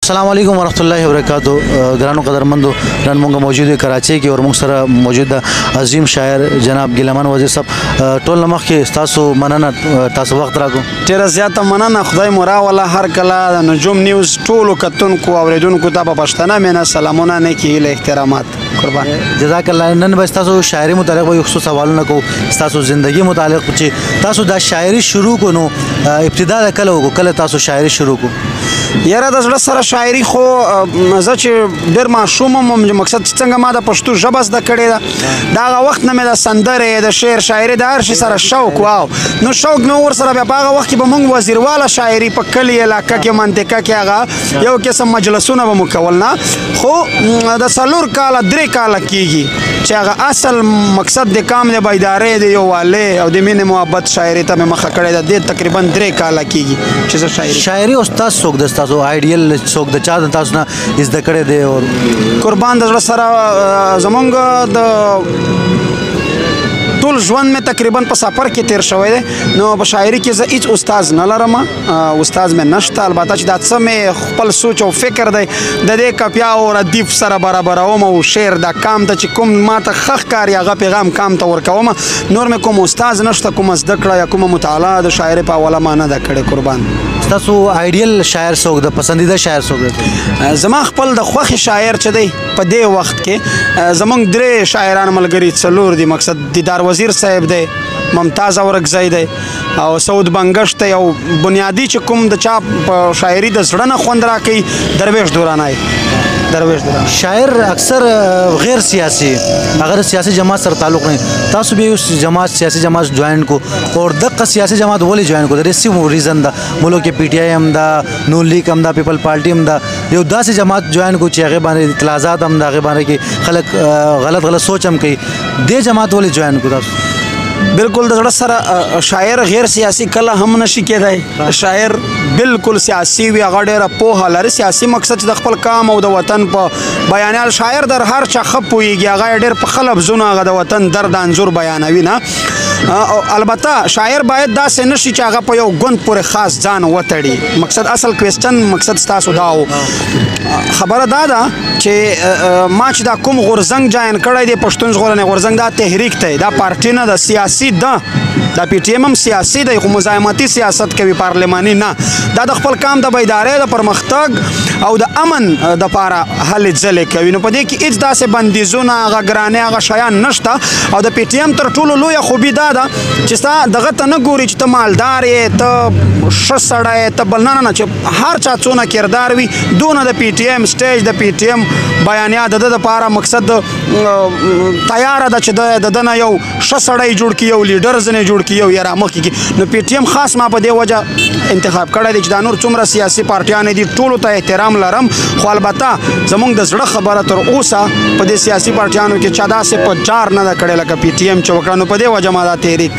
अस्सलाम वालेकुम वरहमतुल्लाहि वबरकातुहू ग्रानो कदरमंदो नन मुंगा मौजूद है कराची की और मुंग सरा मौजूद अजीम शायर जनाब गिलामान वजीर साहब टोल नमख के तासो मनना तासो वक्त राखो ډیره زیاته مننه خدای مو راوله هر کله د نجوم نیوز ټولو کتونکو اوریدونکو ته په پښتنه مینه سلامونه نیکي هیله احترامات قربان جزاک الله نن بس تاسو شاعری متعلق به خصوص سوالونه کو تاسو زندگی متعلق چې تاسو دا شاعری شروع کو نو ابتدا کله وکړه کله تاسو شاعری شروع کو یاره د زړه سره شاعري خو زه چې ډېر ماشوم وم مقصد چې څنګه ما د پښتو ژبه زده کړې ده د هغه وخت نه مې د سندرې د شعر شاعري د هر شي سره شوق واو نو شوق مې ورسره بیا په هغه وخت کې به موږ وزیرواله شاعري په کلي علاقه کې منطقه کې هغه یو قسم مجلسونه به مو کول نه خو د څلور کاله درې کاله کېږي چې هغه اصل مقصد د کام د بیدارۍ د یووالۍ او د مینې محبت شاعري ته مې مخه کړې ده دې تقریبا 3 کاله کېږي چې زه شاعري استاد څوک دی تاسو آیډیل څوک د چا د تاسو نه زده کړی دی او قربان د زړه سره زمونږ د ټول ژوند مې تقریبا په سفر کې تیر شوی دی نو په شاعري کې زه هیڅ استاد نه لرم استاد مې نشته البته چې دا څه مې خپل سوچ او فکر دی د دې کپیا او ردیف سره برابروم او شعر دا کام ته چې کوم ماته ښه ښکاري هغه پیغام کام ته ورکوم نور مې کوم استاد نشته کومه زده کړه یا کومه مطالعه د شاعري په حواله ما نه ده کړې قربان تاسو آیډیل شاعر څوک د پسندیده شاعر څوک دی زما خپل د خوښې شاعر چې دی په دې وخت کې زمونږ 3 شاعران ملګري څلور دي مقصد دیدار وزیر صاحب دی ممتاز اورکزی دی او سعود بنگش ته یو بنیادی چې کوم د چا په شاعري د زړه نه خوند راکوي درویش دورانی شاعر اکثر غیر سیاسی اگر سیاسی جماعت سره تعلق نه تاسو به اوس جماعت سیاسی جماعت جوائن کو اور دغه سیاسی جماعت ولې جوائن کو د ریسی ریزن دا ملک کې پی ټی آی هم دا نون لیگ هم دا پیپل پارټي هم دا یو داسې جماعت جوائن کو چې هغه باندې اعتراضات هم دا هغه باندې کې خلک غلط سوچ هم کوي د جماعت ولې جوائن کو تاسو بالکل د زړه سره شاعر غیر سیاسي کله هم نشي کېدای شاعر بالکل سیاسي وي هغه ډېره پوهه لري سیاسي مقصد چې د خپل کام او د وطن په بیانیال شاعر در هر چا ښه پوهېږي هغه ډېر په ښه لفظونو هغه د وطن درد انځور بیانوي نه البته شاعر باید داسې نشي چې هغه په یو ګوند پورې خاص ځان وتړي مقصد اصل کوېسچن مقصد ستاسو دا و خبره دا ده چې ما چې دا کوم غورځنګ جاین کړی دی پښتون ژغورنې غورځنګ دا تحریک دی دا پارټي نه ده سیاسي ده دا پی ټی ایم هم سیاسي دی خو مزاحمتي سیاست کوي پارلماني نه دا د خپل کام د بیدارۍ د پرمختګ او د امن دپاره هلې ځلې کوي نو په دې کې هېڅ داسې بندیزونه هغه ګرانې هغه شیان نشته او د پی ټی ایم تر ټولو لویه خوبي دا ده چې ستا دغه ته نه ګوري چې ته مالدار یې ته ښه سړی یې ته بل نه نه چې هر چا څونه کردار وي دونه د پی ټی ایم سټیج د پی ټی ایم بیانیه د ده دپاره مقصد تیاره ده چې د ده نه یو ښه سړی جوړ کړي یو لیډر ځینې جوړ کړي یو یې رامخکې کړي نو پی ټی ایم خاص ما په دې وجه انتخاب کړی دی چې دا نور څومره سیاسي پارټیانې دي ټولو ته احترام لرم خو البته زمونږ د زړه خبره تر اوسه په دې سیاسي پارټیانو کې چا داسې په جار نه ده کړې لکه پی ټی ایم چې وکړه نو په دې وجه ما دا تحریک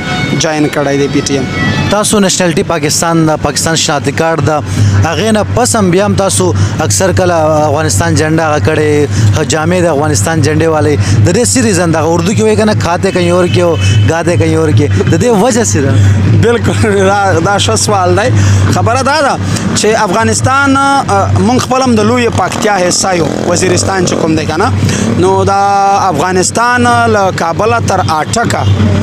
جاین کړی دی پی ټی ایم تاسو نېشنلټي پاکستان دا پاکستان شناختی کارت دا هغې نه پس هم بیا هم تاسو اکثر کله افغانستان جھنډا هغه کړی جامع د افغانستان جھنډې والے د دې څه ریزن دا اردو کې وایي که نه کھاتے کہیں اور کې او گاتے کہیں اور کې د دې وجه څه ده بالکل دا ښه سوال دی خبره دا ده چې افغانستان مونږ خپل هم د لویې پکتیا حصه یو وزیرستان چې کوم دی که نه نو دا افغانستان له کابله تر اټکه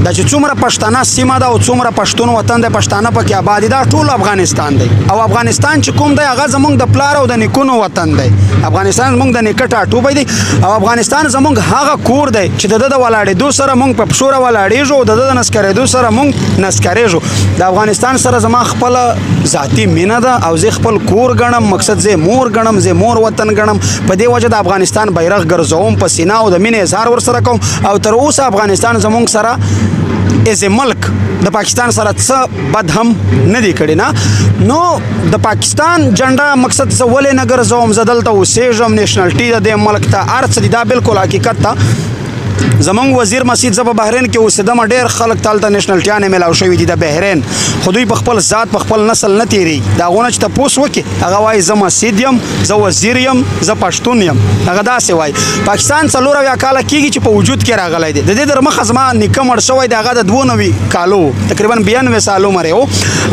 دا چې څومره پښتانه سیمه ده او څومره پښتون وطن دی پښتانه پکې آباد دي دا ټول افغانستان دی او افغانستان چې کوم دی هغه زمونږ د پلار او د نیکونو وطن دی افغانستان زمونږ د نیکه ټاټوبی دی او افغانستان زمونږ هغه کور دی چې د ده د ولاړېدو سره مونږ په پښو راولاړېږو او د ده د نسکرېدو سره مونږ نسکرېږو د افغانستان سره زما خپله ذاتي مینه ده او زه خپل کور ګڼم مقصد زه مور ګڼم زه مور وطن ګڼم په دې وجه د افغانستان بیرغ ګرځوم په سینه او د مینې اظهار ورسره کوم او تر اوسه افغانستان زمونږ سره از ملک د پاکستان سره څه بد هم نه دی کړی نه نو د پاکستان جنډا مقصد زه ولې نه ګرځوم زه دلته اوسېږم نیشنلټي د دې ملک ته هر څه دي دا بالکل حقیقت ته زمونږ وزیر مسجد زه په بحرین کې اوسېدم ډېر خلک تالته نیشنلټیانې میلاو شوي دي د بحرین خو دوی په خپل ذات په خپل نسل نه تېرېږي د هغو نه چې تپوس وکړي هغه وایي زه مسجد یم زه وزیر یم زه پښتون یم هغه داسې وایي پاکستان 4 کاله کېږي چې په وجود کې راغلی دی د دې در مخه زما نیکه مړ شوی دی هغه د 92 کالو تقریبا 92 سال عمر یې و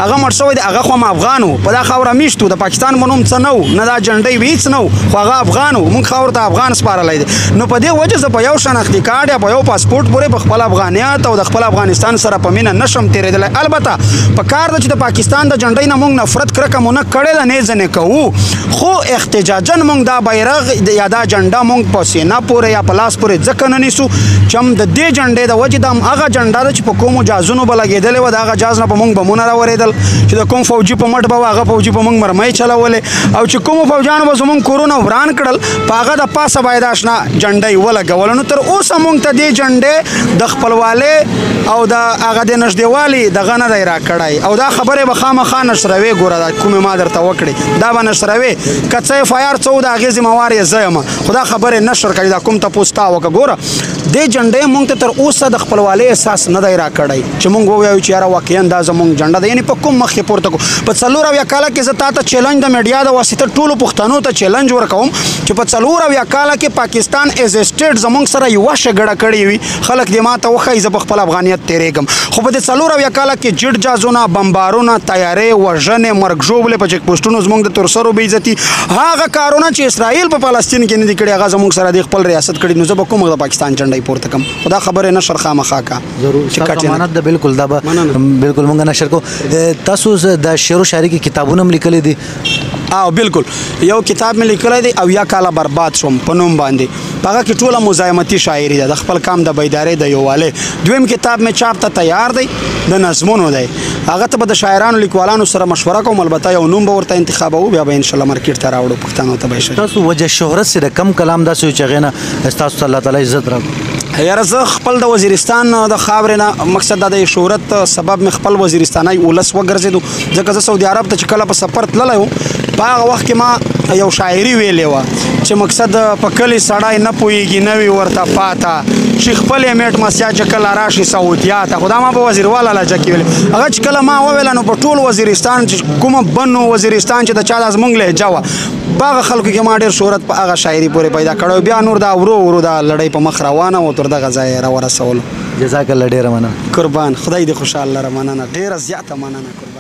هغه مړ شوی دی هغه خو هم افغان و په دا خاوره میشت و د پاکستان په نوم څه نه و نه دا جنډۍ وي هېڅ نه و خو هغه افغان و موږ خاورو ته افغان سپارلی دی نو په دې وجه زه په یو شناختي کارډ یا په یو پاسپورټ پورې په خپل افغانیت او د خپل افغانستان سره په مینه نشم تېرېدلی البته په کار ده چې د پاکستان د جنډۍ نه موږ نفرت کرکه مو نه کړې ده نه ځنې کوو خو احتجاجا موږ دا بیرغ یا دا جنډه موږ په سینه پورې یا په لاس پورې ځکه نه نیسو چې هم د دې جنډې د وجې د هغه جنډه ده چې په کومو جازونو به لګېدلې وه د هغه جاز نه په موږ بمونه راورېدل چې د کوم فوجي په مټ به وه هغه فوجي په موږ مرمۍ چلولې او چې کومو فوجیانو به زموږ کورونه وران کړل په هغه د پاسه باید اشنا جنډۍ ولګوله نو تر اوسه موږ ته دې جنډې د خپلوالۍ او د هغه د نږدېوالي دغه نه دی راکړی او دا خبرې به خامخا نشروې ګوره دا کومې ما درته وکړې دا به نشروې که څه اف آی آر څه و د هغې ذمهوار یې زه یم خو دا خبرې نشر کوي دا کوم تپوس تا وکړه ګوره دې جنډې موږ ته تر اوسه د خپلوالۍ احساس نه دی راکړی چې موږ ووایو چې یاره واقعا دا زموږ جنډه ده یعنې په کوم مخ یې پورته کړو په 4 کاله کې زه تا ته چیلنج د میډیا د واسطه ټولو پښتنو ته چیلنج ورکوم چې په 4 کاله کې پاکستان ایز ا سټیټ زموږ سره یوه شګړه کړې وي خلک دې ما ته وښایي زه په خپل افغانیت تېرېږم خو په دې 4 کاله کې جټ جازونه بمبارونه تیارې وژنې مرګ ژوبلې په چیک پوسټونو زموږ د تورسرو بېعزتي هغه کارونه چې اسرائیل په فلسطین کې نه دي کړي هغه زموږ سره د خپل ریاست کړي نو زه به کوم د پاکستان جنډۍ پورته کړم خو دا خبرې نشر خامخا کا ضرور ضمانت ده بالکل دا به بالکل مونږ نشر کو تاسو د شعر و شاعري کې کتابونه هم لیکلي دي او بالکل یو کتاب مې لیکلی دی او یا کاله برباد شوم په نوم باندې په هغه کې ټوله مزاحمتي شاعري ده د خپل کام د بیدارۍ د یووالۍ دویم کتاب مې چاپ ته تیار دی د نظمونو دی هغه ته به د شاعرانو لیکوالانو سره مشوره کوم البته یو نوم به ورته انتخابوو بیا به انشاءالله مارکیټ ته راوړو پښتنو ته به یې تاسو وجه شهرت سره کم کلام داسې و چې هغې نه ستاسو الله تعالی عزت راکړو یاره زه خپل د وزیرستان د خاورې نه مقصد دا د شهرت سبب مې خپل وزیرستانی ولس وګرځېدو ځکه زه سعودي عرب ته چې کله په سفر تللی وم په هغه وخت کې ما یو شاعري ویلې وه چې مقصد په کلي سړی نه پوهېږي نه وي ورته پاته چې خپل یې میټ مسیا چې کله راشي سعودیا ته خو دا ما په وزیرواله لهجه کې ویلې هغه چې کله ما وویله نو په ټول وزیرستان چې کومه بنو وزیرستان چې د چا دا زموږ لهجه وه په هغه خلکو کې ما ډېر شهرت په هغه شاعري پورې پیدا کړی بیا نور دا ورو ورو دا لړۍ په مخ روانه و تر دغه ځای یې راورسولو جزاک الله ډېره مننه قربان خدای دې خوشحاله لره مننه ډېره زیاته مننه